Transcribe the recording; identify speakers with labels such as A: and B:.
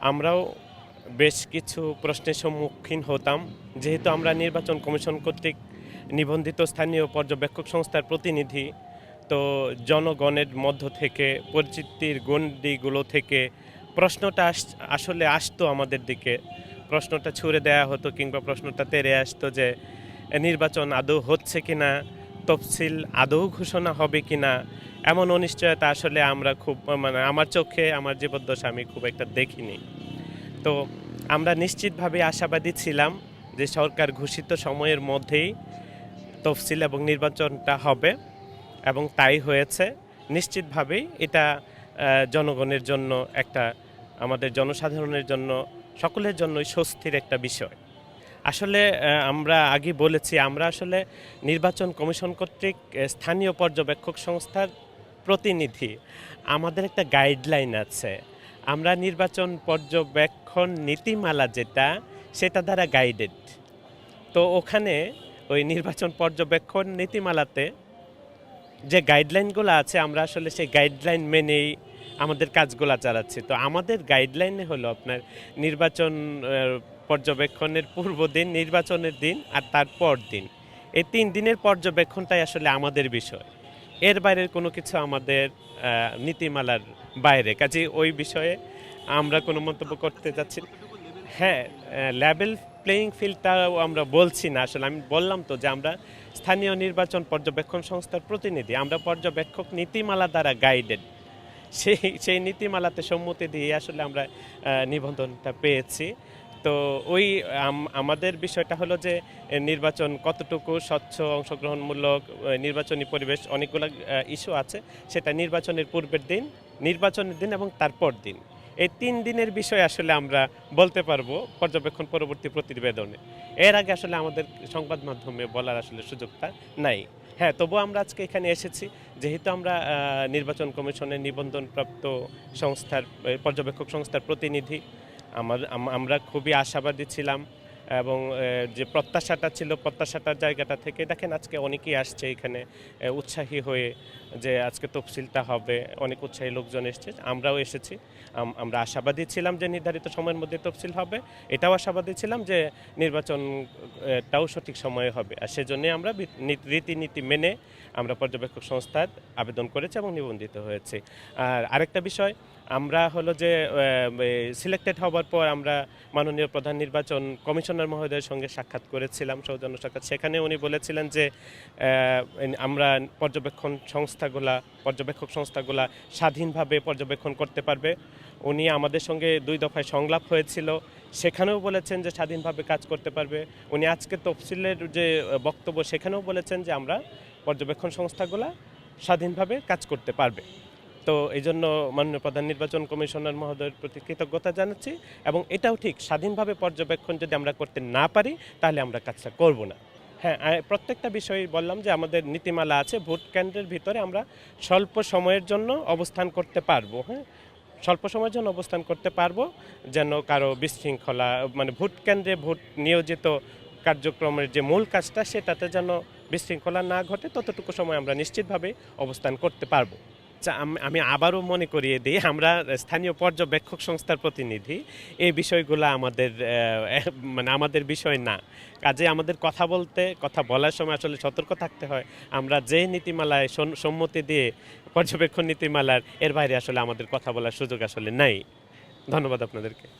A: আমরাও বেশ কিছু প্রশ্নের সম্মুখীন হতাম, যেহেতু আমরা নির্বাচন কমিশন কর্তৃক নিবন্ধিত স্থানীয় পর্যবেক্ষক সংস্থার প্রতিনিধি। তো জনগণের মধ্য থেকে পরিচিতির গণ্ডিগুলো থেকে প্রশ্নটা আসলে আসতো আমাদের দিকে, প্রশ্নটা ছুড়ে দেওয়া হতো কিংবা প্রশ্নটা তেড়ে আসতো যে নির্বাচন আদৌ হচ্ছে কিনা, তফসিল আদৌ ঘোষণা হবে কিনা। এমন অনিশ্চয়তা আসলে আমরা খুব, মানে আমার চোখে আমার জীবদ্দশা আমি খুব একটা দেখিনি। তো আমরা নিশ্চিতভাবে আশাবাদী ছিলাম যে সরকার ঘোষিত সময়ের মধ্যেই তফসিল এবং নির্বাচনটা হবে, এবং তাই হয়েছে। নিশ্চিতভাবেই এটা জনগণের জন্য একটা, আমাদের জনসাধারণের জন্য, সকলের জন্যই স্বস্তির একটা বিষয়। আসলে আমরা আগে বলেছি, আমরা আসলে নির্বাচন কমিশন কর্তৃক স্থানীয় পর্যবেক্ষক সংস্থার প্রতিনিধি। আমাদের একটা গাইডলাইন আছে। আমরা নির্বাচন পর্যবেক্ষণ নীতিমালা যেটা, সেটা দ্বারা গাইডেড। তো ওখানে ওই নির্বাচন পর্যবেক্ষণ নীতিমালাতে যে গাইডলাইনগুলো আছে, আমরা আসলে সেই গাইডলাইন মেনেই আমাদের কাজগুলো চালাচ্ছি। তো আমাদের গাইডলাইনে হলো আপনার নির্বাচন পর্যবেক্ষণের পূর্ব দিন, নির্বাচনের দিন আর তারপর দিন, এই 3 দিনের পর্যবেক্ষণটাই আসলে আমাদের বিষয়। এর বাইরের কোনো কিছু আমাদের নীতিমালার বাইরে, কাজে ওই বিষয়ে আমরা কোনো মন্তব্য করতে যাচ্ছি না। হ্যাঁ, লেভেল প্লেয়িং ফিল্ডটাও আমরা বলছি না। আসলে আমি বললাম তো যে আমরা স্থানীয় নির্বাচন পর্যবেক্ষণ সংস্থার প্রতিনিধি, আমরা পর্যবেক্ষক নীতিমালা দ্বারা গাইডেড। সেই নীতিমালাতে সম্মতি দিয়ে আসলে আমরা নিবন্ধনটা পেয়েছি। তো ওই আমাদের বিষয়টা হলো যে নির্বাচন কতটুকু স্বচ্ছ, অংশগ্রহণমূলক, নির্বাচনী পরিবেশ, অনেকগুলো ইস্যু আছে। সেটা নির্বাচনের পূর্বের দিন, নির্বাচনের দিন এবং তারপর দিন, এই 3 দিনের বিষয়ে আসলে আমরা বলতে পারবো পর্যবেক্ষণ পরবর্তী প্রতিবেদনে। এর আগে আসলে আমাদের সংবাদ মাধ্যমে বলার আসলে সুযোগটা নাই। হ্যাঁ, তবুও আমরা আজকে এখানে এসেছি, যেহেতু আমরা নির্বাচন কমিশনের নিবন্ধনপ্রাপ্ত সংস্থার, পর্যবেক্ষক সংস্থার প্রতিনিধি। আমরা খুবই আশাবাদী ছিলাম, এবং যে প্রত্যাশাটা ছিল, প্রত্যাশাটার জায়গাটা থেকে দেখেন আজকে অনেকেই আসছে এখানে উৎসাহী হয়ে যে আজকে তফসিলটা হবে। অনেক উৎসাহী লোকজন এসছে, আমরাও এসেছি। আমরা আশাবাদী ছিলাম যে নির্ধারিত সময়ের মধ্যে তফসিল হবে, এটাও আশাবাদী ছিলাম যে নির্বাচনটাও সঠিক সময়ে হবে। আর সেজন্যই আমরা রীতিনীতি মেনে আমরা পর্যবেক্ষক সংস্থার আবেদন করেছি এবং নিবন্ধিত হয়েছি। আর আরেকটা বিষয়, আমরা হলো যে সিলেক্টেড হওয়ার পর আমরা মাননীয় প্রধান নির্বাচন কমিশনার মহোদয়ের সঙ্গে সাক্ষাৎ করেছিলাম, সৌজন্য সাক্ষাৎ। সেখানে উনি বলেছিলেন যে আমরা পর্যবেক্ষক সংস্থাগুলা স্বাধীনভাবে পর্যবেক্ষণ করতে পারবে। উনি আমাদের সঙ্গে 2 দফায় সংলাপ হয়েছিল, সেখানেও বলেছেন যে স্বাধীনভাবে কাজ করতে পারবে। উনি আজকে তফসিলের যে বক্তব্য, সেখানেও বলেছেন যে আমরা পর্যবেক্ষণ সংস্থাগুলা স্বাধীনভাবে কাজ করতে পারবে। তো এই জন্য মাননীয় প্রধান নির্বাচন কমিশনার মহোদয়ের প্রতি কৃতজ্ঞতা জানাচ্ছি, এবং এটাও ঠিক, স্বাধীনভাবে পর্যবেক্ষণ যদি আমরা করতে না পারি তাহলে আমরা কাজটা করব না। হ্যাঁ, প্রত্যেকটা বিষয়ে বললাম যে আমাদের নীতিমালা আছে, ভোট কেন্দ্রের ভিতরে আমরা স্বল্প সময়ের জন্য অবস্থান করতে পারবো। হ্যাঁ, স্বল্প সময়ের জন্য অবস্থান করতে পারবো, যেন কারো বিশৃঙ্খলা, মানে ভোট কেন্দ্রে ভোট নিয়োজিত কার্যক্রমের যে মূল কাজটা, সেটাতে যেন বিশৃঙ্খলা না ঘটে, ততটুকু সময় আমরা নিশ্চিতভাবে অবস্থান করতে পারবো। আচ্ছা, আমি আবারও মনে করিয়ে দিই, আমরা স্থানীয় পর্যবেক্ষক সংস্থার প্রতিনিধি। এই বিষয়গুলো আমাদের মানে আমাদের বিষয় না। কাজে আমাদের কথা বলার সময় আসলে সতর্ক থাকতে হয়। আমরা যে নীতিমালায় সম্মতি দিয়ে, পর্যবেক্ষণ নীতিমালার, এর বাইরে আসলে আমাদের কথা বলার সুযোগ আসলে নাই। ধন্যবাদ আপনাদেরকে।